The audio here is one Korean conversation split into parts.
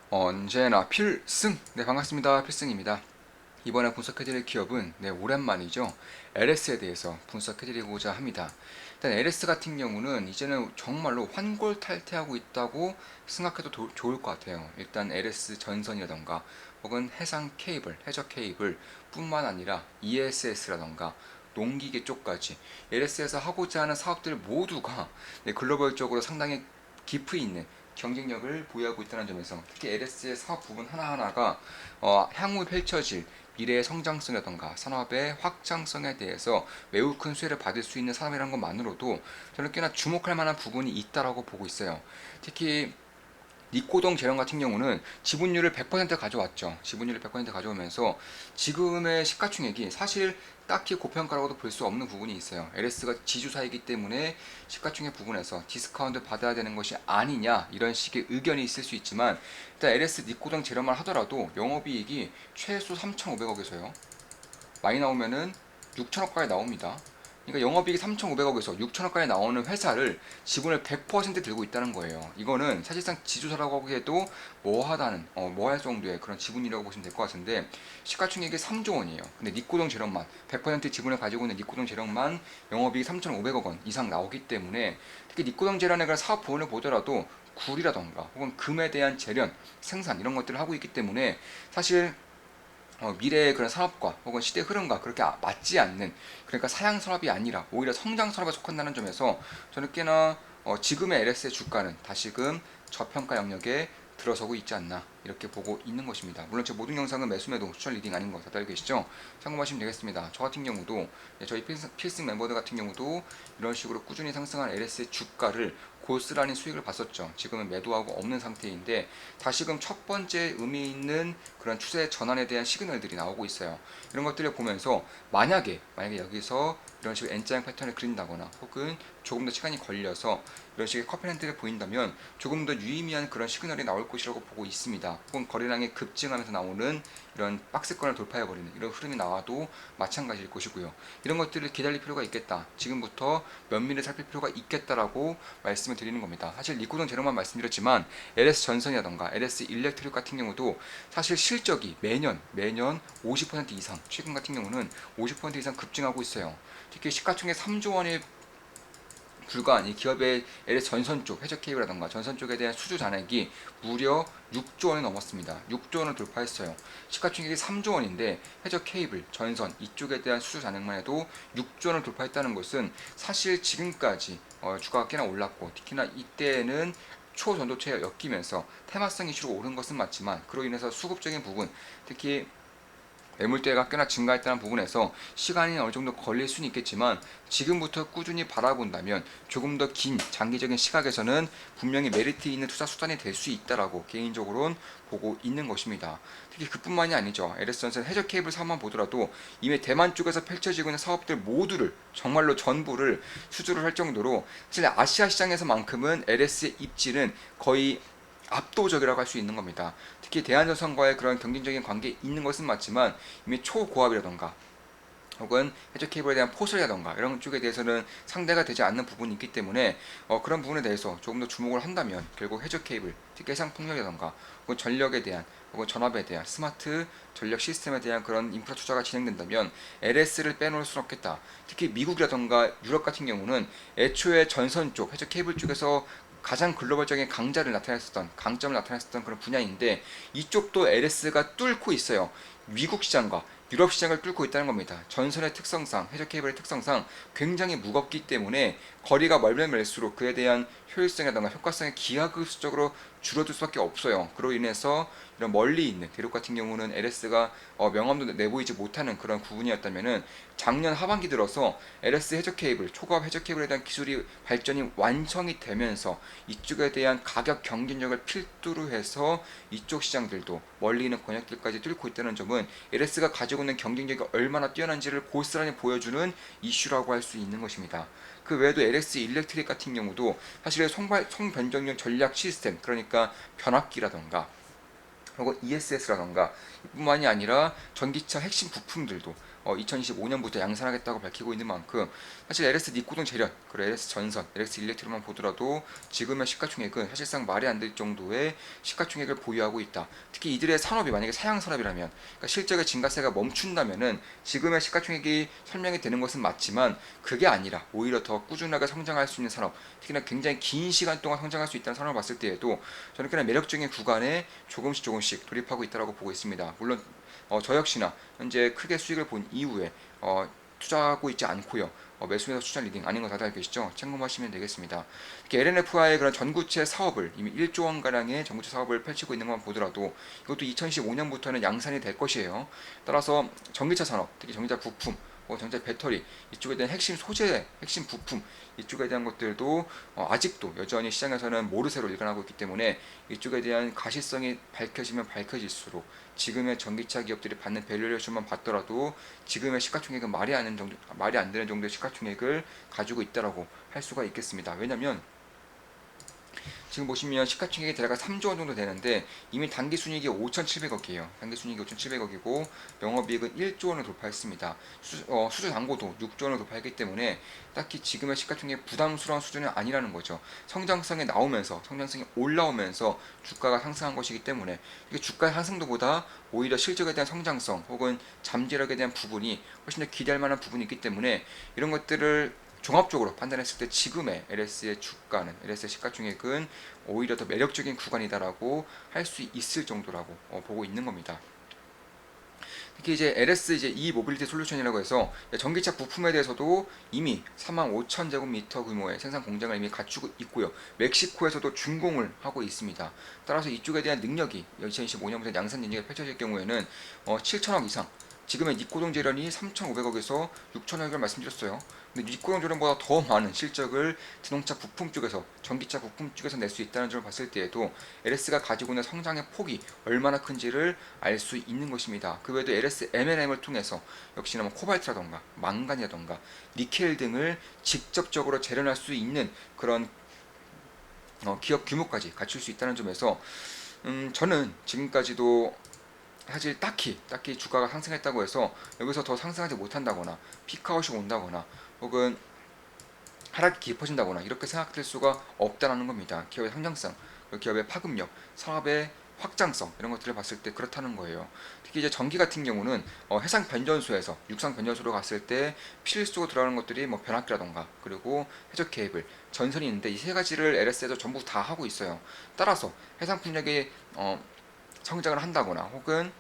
언제나 필승! 네, 반갑습니다. 필승입니다. 이번에 분석해드릴 기업은 오랜만이죠. LS에 대해서 분석해드리고자 합니다. 일단 LS 같은 경우는 이제는 정말로 환골탈태하고 있다고 생각해도 좋을 것 같아요. 일단 LS 전선이라던가 혹은 해상 케이블, 해저 케이블 뿐만 아니라 ESS라던가 농기계 쪽까지 LS에서 하고자 하는 사업들 모두가 글로벌적으로 상당히 깊이 있는 경쟁력을 보유하고 있다는 점에서 특히 LS의 사업 부분 하나하나가 향후 펼쳐질 미래의 성장성이라던가 산업의 확장성에 대해서 매우 큰 수혜를 받을 수 있는 산업이라는 것만으로도 저는 꽤나 주목할 만한 부분이 있다라고 보고 있어요. 특히 니코동 재련 같은 경우는 지분율을 100% 가져왔죠. 지분율을 100% 가져오면서 지금의 시가총액이 사실 딱히 고평가라고도 볼 수 없는 부분이 있어요. LS가 지주사이기 때문에 시가총액 부분에서 디스카운트 받아야 되는 것이 아니냐 이런 식의 의견이 있을 수 있지만 일단 LS 니코동 재련만 하더라도 영업이익이 최소 3,500억에서요. 많이 나오면은 6천억까지 나옵니다. 그러니까 영업이익이 3,500억에서 6천억까지 나오는 회사를 지분을 100% 들고 있다는 거예요. 이거는 사실상 지주사라고 하기에도 뭐할 정도의 그런 지분이라고 보시면 될 것 같은데 시가총액이 3조 원이에요. 근데 니코동 재련만 100% 지분을 가지고 있는 니코동 재련만 영업이익 3,500억 원 이상 나오기 때문에 특히 니코동 재련의 그런 사업 부분을 보더라도 굴이라던가 혹은 금에 대한 재련, 생산 이런 것들을 하고 있기 때문에 사실 미래의 그런 산업과 혹은 시대 흐름과 그렇게 맞지 않는 그러니까 사양 산업이 아니라 오히려 성장 산업에 속한다는 점에서 저는 꽤나 지금의 LS의 주가는 다시금 저평가 영역에 들어서고 있지 않나 이렇게 보고 있는 것입니다. 물론 제 모든 영상은 매수매도 추천 리딩 아닌 거 다들 알고 계시죠? 참고하시면 되겠습니다. 저 같은 경우도 저희 필승 멤버들 같은 경우도 이런 식으로 꾸준히 상승한 LS의 주가를 고스란히 수익을 봤었죠. 지금은 매도하고 없는 상태인데 다시금 첫 번째 의미 있는 그런 추세 전환에 대한 시그널들이 나오고 있어요. 이런 것들을 보면서 만약에 여기서 이런 식의 N자형 패턴을 그린다거나 혹은 조금 더 시간이 걸려서 이런 식의 커피랜드를 보인다면 조금 더 유의미한 그런 시그널이 나올 것이라고 보고 있습니다. 혹은 거래량이 급증하면서 나오는 이런 박스권을 돌파해버리는 이런 흐름이 나와도 마찬가지일 것이고요. 이런 것들을 기다릴 필요가 있겠다. 지금부터 면밀히 살필 필요가 있겠다라고 말씀을 드리는 겁니다. 사실 리코동 재료만 말씀드렸지만 LS 전선이라던가 LS 일렉트릭 같은 경우도 사실 실적이 매년 50% 이상, 최근 같은 경우는 50% 이상 급증하고 있어요. 특히 시가총액 3조 원이 불과한 이 기업의 LS 전선 쪽, 해저 케이블이라던가 전선 쪽에 대한 수주 잔액이 무려 6조 원이 넘었습니다. 6조 원을 돌파했어요. 시가총액이 3조 원인데 해저 케이블, 전선 이쪽에 대한 수주 잔액만 해도 6조 원을 돌파했다는 것은 사실 지금까지 주가가 꽤나 올랐고 특히나 이때는 초전도체에 엮이면서 테마성 이슈로 오른 것은 맞지만 그로 인해서 수급적인 부분, 특히 매물대가 꽤나 증가했다는 부분에서 시간이 어느 정도 걸릴 수는 있겠지만 지금부터 꾸준히 바라본다면 조금 더 긴 장기적인 시각에서는 분명히 메리트 있는 투자 수단이 될 수 있다라고 개인적으로는 보고 있는 것입니다. 특히 그뿐만이 아니죠. LS전선 해저 케이블 사업만 보더라도 이미 대만 쪽에서 펼쳐지고 있는 사업들 모두를 정말로 전부를 수주를 할 정도로 사실 아시아 시장에서만큼은 LS의 입지는 거의 압도적이라고 할 수 있는 겁니다. 특히 대한전선과의 그런 경쟁적인 관계에 있는 것은 맞지만 이미 초고압이라던가 혹은 해저 케이블에 대한 포설이라던가 이런 쪽에 대해서는 상대가 되지 않는 부분이 있기 때문에 그런 부분에 대해서 조금 더 주목을 한다면 결국 해저 케이블, 특히 해상 풍력이라던가 혹은 전력에 대한 혹은 전압에 대한 스마트 전력 시스템에 대한 그런 인프라 투자가 진행된다면 LS를 빼놓을 수는 없겠다. 특히 미국이라던가 유럽 같은 경우는 애초에 전선 쪽, 해저 케이블 쪽에서 가장 글로벌적인 강점을 나타냈었던 그런 분야인데 이쪽도 LS가 뚫고 있어요. 미국 시장과 유럽 시장을 뚫고 있다는 겁니다. 전선의 특성상, 해저 케이블의 특성상 굉장히 무겁기 때문에 거리가 멀면 멀수록 그에 대한 효율성이라든가 효과성이 기하급수적으로 줄어들 수밖에 없어요. 그로 인해서 이런 멀리 있는 대륙 같은 경우는 LS가 명암도 내보이지 못하는 그런 부분이었다면은 작년 하반기 들어서 LS 해저 케이블, 초과압 해저 케이블에 대한 기술이 발전이 완성이 되면서 이쪽에 대한 가격 경쟁력을 필두로 해서 이쪽 시장들도 멀리 있는 권역들까지 뚫고 있다는 점은 LS가 가지고 있는 경쟁력이 얼마나 뛰어난지를 고스란히 보여주는 이슈라고 할 수 있는 것입니다. 그 외에도 LS 일렉트릭 같은 경우도 사실 송변경용 전략 시스템, 그러니까 변압기라던가 혹은 ESS라던가 뿐만이 아니라 전기차 핵심 부품들도 2025년부터 양산하겠다고 밝히고 있는 만큼 사실 LS 니코동 재련, 그리고 LS 전선, LS 일렉트로만 보더라도 지금의 시가총액은 사실상 말이 안 될 정도의 시가총액을 보유하고 있다. 특히 이들의 산업이 만약에 사양 산업이라면, 그러니까 실적의 증가세가 멈춘다면은 지금의 시가총액이 설명이 되는 것은 맞지만 그게 아니라 오히려 더 꾸준하게 성장할 수 있는 산업, 특히나 굉장히 긴 시간 동안 성장할 수 있다는 산업을 봤을 때에도 저는 그냥 매력적인 구간에 조금씩 돌입하고 있다고 보고 있습니다. 물론 저 역시나 현재 크게 수익을 본 이후에 투자하고 있지 않고요. 매수해서 추천 리딩 아닌 거 다들 알고 계시죠? 참고하시면 되겠습니다. 특히 LNF와의 그런 전구체 사업을 이미 1조 원 가량의 전구체 사업을 펼치고 있는 것만 보더라도 이것도 2015년부터는 양산이 될 것이에요. 따라서 전기차 산업, 특히 전기차 부품, 전기차 배터리 이쪽에 대한 핵심 소재, 핵심 부품 이쪽에 대한 것들도 아직도 여전히 시장에서는 모르쇠로 일관하고 있기 때문에 이쪽에 대한 가시성이 밝혀지면 밝혀질수록 지금의 전기차 기업들이 받는 밸류에이션만 봤더라도 지금의 시가총액은 말이 안 되는 정도의 시가총액을 가지고 있다라고 할 수가 있겠습니다. 왜냐면 지금 보시면 시가총액이 대략 3조 원 정도 되는데 이미 당기순이익이 5,700억이에요. 당기순이익이 5,700억이고 영업이익은 1조 원을 돌파했습니다. 수주 당고도 6조 원을 돌파했기 때문에 딱히 지금의 시가총액 부담스러운 수준은 아니라는 거죠. 성장성이 올라오면서 주가가 상승한 것이기 때문에 이게 주가의 상승도보다 오히려 실적에 대한 성장성 혹은 잠재력에 대한 부분이 훨씬 더 기대할 만한 부분이 있기 때문에 이런 것들을 종합적으로 판단했을 때 지금의 LS의 주가는, LS의 시가총액은 오히려 더 매력적인 구간이다라고 할 수 있을 정도라고 보고 있는 겁니다. 특히 이제 LS 이제 E 모빌리티 솔루션이라고 해서 전기차 부품에 대해서도 이미 45,000제곱미터 규모의 생산 공장을 이미 갖추고 있고요. 멕시코에서도 준공을 하고 있습니다. 따라서 이쪽에 대한 능력이 2025년부터 양산 능력이 펼쳐질 경우에는 7천억 이상, 지금의 니코동 재련이 3,500억에서 6천억을 말씀드렸어요. 근데 니코동 재련보다 더 많은 실적을 자동차 부품 쪽에서, 전기차 부품 쪽에서 낼 수 있다는 점을 봤을 때에도 LS가 가지고 있는 성장의 폭이 얼마나 큰지를 알 수 있는 것입니다. 그 외에도 LS M&M을 통해서 역시나 코발트라던가 망간이라던가 니켈 등을 직접적으로 재련할 수 있는 그런 기업 규모까지 갖출 수 있다는 점에서 저는 지금까지도 사실 딱히 주가가 상승했다고 해서 여기서 더 상승하지 못한다거나 피크아웃이 온다거나 혹은 하락이 깊어진다거나 이렇게 생각될 수가 없다는 겁니다. 기업의 성장성, 기업의 파급력, 사업의 확장성 이런 것들을 봤을 때 그렇다는 거예요. 특히 이제 전기 같은 경우는 해상 변전소에서 육상 변전소로 갔을 때 필수로 들어가는 것들이 변압기라던가 그리고 해적 케이블, 전선이 있는데 이 세 가지를 LS에서 전부 다 하고 있어요. 따라서 해상 풍력이 성장을 한다거나 혹은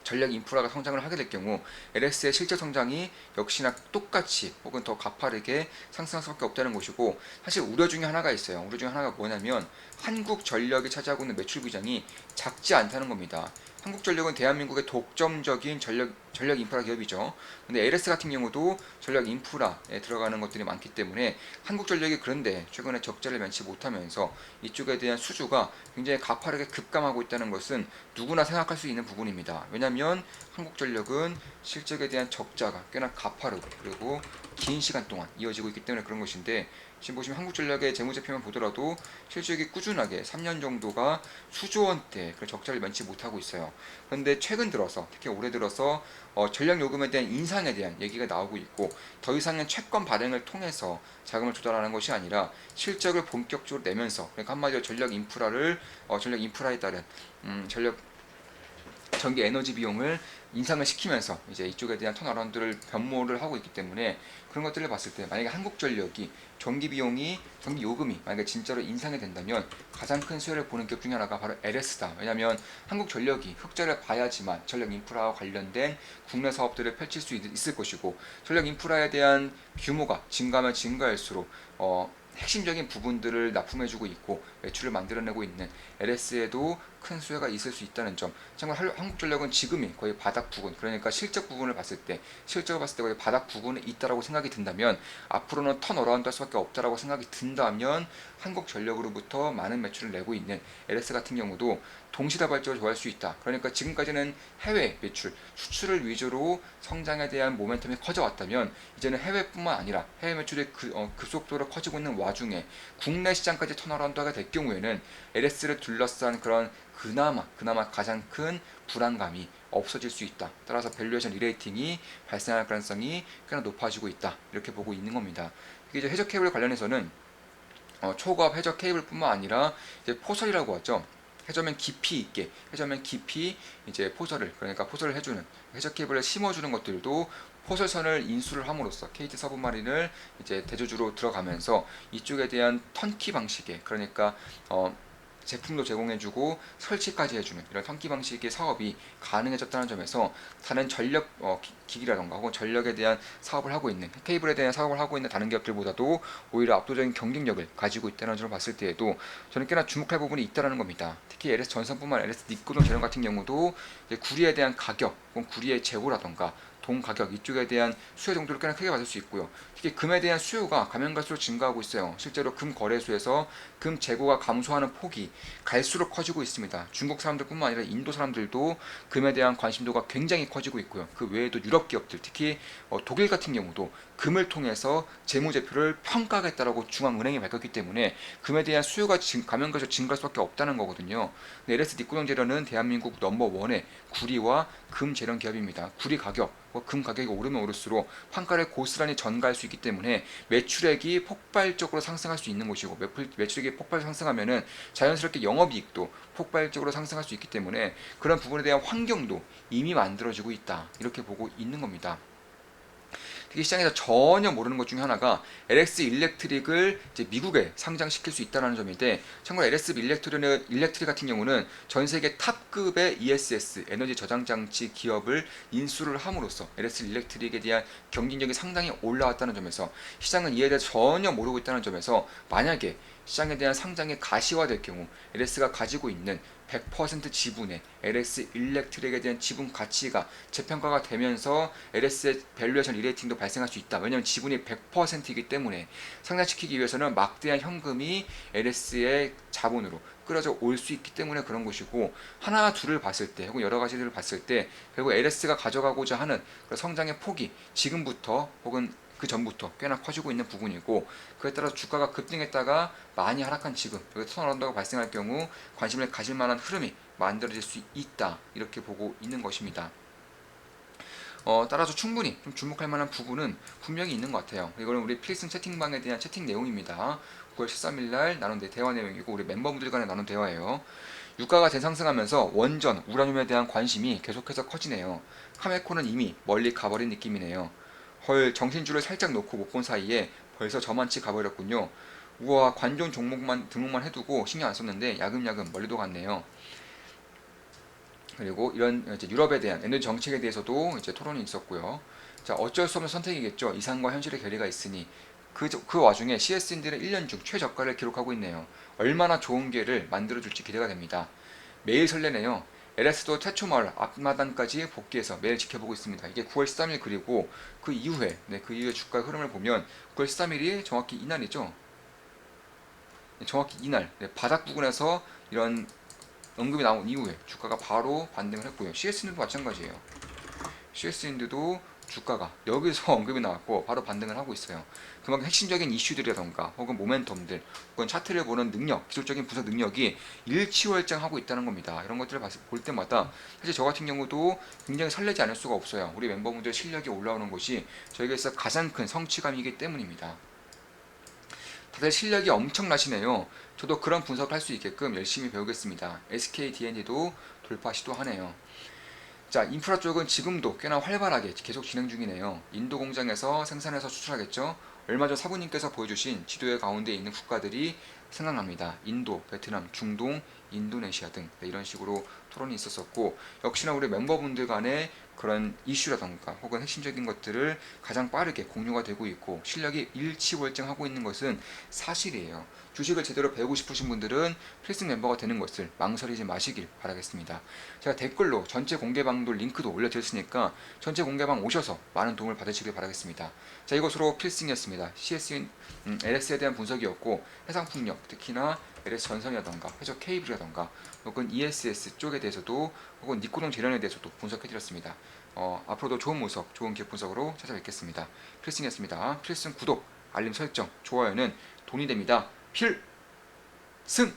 전략 인프라가 성장을 하게 될 경우 LS의 실제 성장이 역시나 똑같이 혹은 더 가파르게 상승할 수밖에 없다는 것이고, 사실 우려 중에 하나가 있어요. 우려 중에 하나가 뭐냐면 한국전력이 차지하고 있는 매출 비중이 작지 않다는 겁니다. 한국전력은 대한민국의 독점적인 전력 인프라 기업이죠. 근데 LS 같은 경우도 전력 인프라에 들어가는 것들이 많기 때문에 한국전력이 그런데 최근에 적자를 면치 못하면서 이쪽에 대한 수주가 굉장히 가파르게 급감하고 있다는 것은 누구나 생각할 수 있는 부분입니다. 왜냐하면 한국전력은 실적에 대한 적자가 꽤나 가파르고 그리고 긴 시간 동안 이어지고 있기 때문에 그런 것인데, 지금 보시면 한국전력의 재무제표만 보더라도 실적이 꾸준하게 3년 정도가 수조 원대 그런 적자를 면치 못하고 있어요. 그런데 최근 들어서, 특히 올해 들어서 전력 요금에 대한 인상에 대한 얘기가 나오고 있고, 더 이상은 채권 발행을 통해서 자금을 조달하는 것이 아니라 실적을 본격적으로 내면서, 그러니까 한마디로 전력 인프라에 따른 전력 전기 에너지 비용을 인상을 시키면서 이제 이쪽에 대한 턴어라운드를 변모를 하고 있기 때문에 그런 것들을 봤을 때 만약에 한국전력이 전기 요금이 만약에 진짜로 인상이 된다면 가장 큰 수혜를 보는 기업 중에 하나가 바로 LS다. 왜냐하면 한국전력이 흑자를 봐야지만 전력 인프라와 관련된 국내 사업들을 펼칠 수 있을 것이고, 전력 인프라에 대한 규모가 증가하면 증가할수록 핵심적인 부분들을 납품해주고 있고 매출을 만들어내고 있는 LS에도 큰 수혜가 있을 수 있다는 점. 참고로 한국전력은 지금이 거의 바닥 부근, 그러니까 실적을 봤을 때 거의 바닥 부근에 있다라고 생각이 든다면 앞으로는 턴어라운드 할 수밖에 없다라고 생각이 든다면 한국전력으로부터 많은 매출을 내고 있는 LS 같은 경우도 동시다발적으로 좋아할 수 있다. 그러니까 지금까지는 해외 매출, 수출을 위주로 성장에 대한 모멘텀이 커져왔다면 이제는 해외뿐만 아니라 해외 매출이 급속도로 커지고 있는 와중에 국내 시장까지 턴어라운드 하게 될 경우에는 LS를 둘러싼 그런 그나마 가장 큰 불안감이 없어질 수 있다. 따라서 밸류에이션 리레이팅이 발생할 가능성이 꽤나 높아지고 있다. 이렇게 보고 있는 겁니다. 이게 이제 해저 케이블 관련해서는 초고압 해저 케이블뿐만 아니라 이제 포설이라고 하죠. 해저면 깊이 있게, 해저면 깊이 이제 포설을, 그러니까 포설을 해주는 해저 케이블을 심어주는 것들도 포설선을 인수를 함으로써 KT 서브마린을 이제 대조주로 들어가면서 이쪽에 대한 턴키 방식의, 그러니까 제품도 제공해주고 설치까지 해주는 이런 턴키 방식의 사업이 가능해졌다는 점에서 다른 전력 기기라던가 혹은 전력에 대한 사업을 하고 있는, 케이블에 대한 사업을 하고 있는 다른 기업들보다도 오히려 압도적인 경쟁력을 가지고 있다는 점을 봤을 때에도 저는 꽤나 주목할 부분이 있다는 겁니다. 특히 LS 전선뿐만 아니라 LS 니코동 제련 같은 경우도 이제 구리에 대한 가격 혹은 구리의 재고라던가 동 가격 이쪽에 대한 수요 정도를 꽤나 크게 받을 수 있고요. 특히 금에 대한 수요가 가면 갈수록 증가하고 있어요. 실제로 금 거래소에서 금 재고가 감소하는 폭이 갈수록 커지고 있습니다. 중국 사람들뿐만 아니라 인도 사람들도 금에 대한 관심도가 굉장히 커지고 있고요. 그 외에도 유럽 기업들, 특히 독일 같은 경우도 금을 통해서 재무제표를 평가하겠다라고 중앙은행이 밝혔기 때문에 금에 대한 수요가 가면 갈수록 증가할 수밖에 없다는 거거든요. LS 니코동 재련은 대한민국 넘버원의 구리와 금 재련 기업입니다. 구리 가격, 금 가격이 오르면 오를수록 판가를 고스란히 전가할 수 있기 때문에 매출액이 폭발적으로 상승할 수 있는 곳이고, 매출액이 폭발 상승하면은 자연스럽게 영업이익도 폭발적으로 상승할 수 있기 때문에 그런 부분에 대한 환경도 이미 만들어지고 있다. 이렇게 보고 있는 겁니다. 특히 시장에서 전혀 모르는 것 중에 하나가 LS 일렉트릭을 이제 미국에 상장시킬 수 있다는 점인데, 참고로 LS 일렉트릭 같은 경우는 전 세계 탑급의 ESS 에너지 저장 장치 기업을 인수를 함으로써 LS 일렉트릭에 대한 경쟁력이 상당히 올라왔다는 점에서 시장은 이에 대해 전혀 모르고 있다는 점에서 만약에 시장에 대한 상장이 가시화될 경우 LS가 가지고 있는 100% 지분의 LS 일렉트릭에 대한 지분 가치가 재평가가 되면서 LS의 밸류에이션 리레이팅도 발생할 수 있다. 왜냐하면 지분이 100%이기 때문에 상장시키기 위해서는 막대한 현금이 LS의 자본으로 끌어져 올 수 있기 때문에 그런 것이고, 하나 둘을 봤을 때 혹은 여러 가지들을 봤을 때 결국 LS가 가져가고자 하는 성장의 폭이 지금부터 혹은 그 전부터 꽤나 커지고 있는 부분이고, 그에 따라서 주가가 급등했다가 많이 하락한 지금 여기 턴어라운드가 발생할 경우 관심을 가질 만한 흐름이 만들어질 수 있다. 이렇게 보고 있는 것입니다. 따라서 충분히 좀 주목할 만한 부분은 분명히 있는 것 같아요. 이거는 우리 필승 채팅방에 대한 채팅 내용입니다. 9월 13일 날 나눈 대화 내용이고 우리 멤버분들 간에 나눈 대화예요. 유가가 대상승하면서 원전, 우라늄에 대한 관심이 계속해서 커지네요. 카메코는 이미 멀리 가버린 느낌이네요. 헐, 정신줄을 살짝 놓고 못 본 사이에 벌써 저만치 가버렸군요. 우와, 관전 종목만 등록만 해두고 신경 안 썼는데 야금야금 멀리도 갔네요. 그리고 이런 이제 유럽에 대한 에너지 정책에 대해서도 이제 토론이 있었고요. 자, 어쩔 수 없는 선택이겠죠. 이상과 현실의 괴리가 있으니 그 와중에 CS인들은 1년 중 최저가를 기록하고 있네요. 얼마나 좋은 기회를 만들어줄지 기대가 됩니다. 매일 설레네요. LS도 태초마을 앞마당까지 복귀해서 매일 지켜보고 있습니다. 이게 9월 13일 그리고 그 이후에 그 이후에 주가 흐름을 보면 9월 13일이 정확히 이날이죠. 정확히 이날 바닥 부근에서 이런 언급이 나온 이후에 주가가 바로 반등을 했고요. CS인도 마찬가지예요. CS인도 주가가 여기서 언급이 나왔고 바로 반등을 하고 있어요. 그만큼 핵심적인 이슈들이라던가 혹은 모멘텀들 혹은 차트를 보는 능력, 기술적인 분석 능력이 일치월장하고 있다는 겁니다. 이런 것들을 볼 때마다 사실 저 같은 경우도 굉장히 설레지 않을 수가 없어요. 우리 멤버분들 실력이 올라오는 것이 저에게서 가장 큰 성취감이기 때문입니다. 다들 실력이 엄청나시네요. 저도 그런 분석을 할 수 있게끔 열심히 배우겠습니다. SK D&D도 돌파 시도하네요. 자, 인프라 쪽은 지금도 꽤나 활발하게 계속 진행 중이네요. 인도 공장에서 생산해서 수출하겠죠. 얼마 전 사부님께서 보여주신 지도의 가운데 있는 국가들이 생각납니다. 인도, 베트남, 중동, 인도네시아 등 이런 식으로 토론이 있었었고, 역시나 우리 멤버분들 간에 그런 이슈라던가 혹은 핵심적인 것들을 가장 빠르게 공유가 되고 있고 실력이 일치월장하고 있는 것은 사실이에요. 주식을 제대로 배우고 싶으신 분들은 필승 멤버가 되는 것을 망설이지 마시길 바라겠습니다. 제가 댓글로 전체 공개방도 링크도 올려드렸으니까 전체 공개방 오셔서 많은 도움을 받으시길 바라겠습니다. 자, 이것으로 필승이었습니다. CS인 LS에 대한 분석이었고, 해상풍력 특히나 LS 전선이라던가 해저 케이블이라던가 혹은 ESS 쪽에 대해서도 혹은 니코동 재련에 대해서도 분석해드렸습니다. 앞으로도 좋은 모습, 좋은 기업 분석으로 찾아뵙겠습니다. 필승이었습니다. 필승 구독, 알림 설정, 좋아요는 돈이 됩니다. 필승!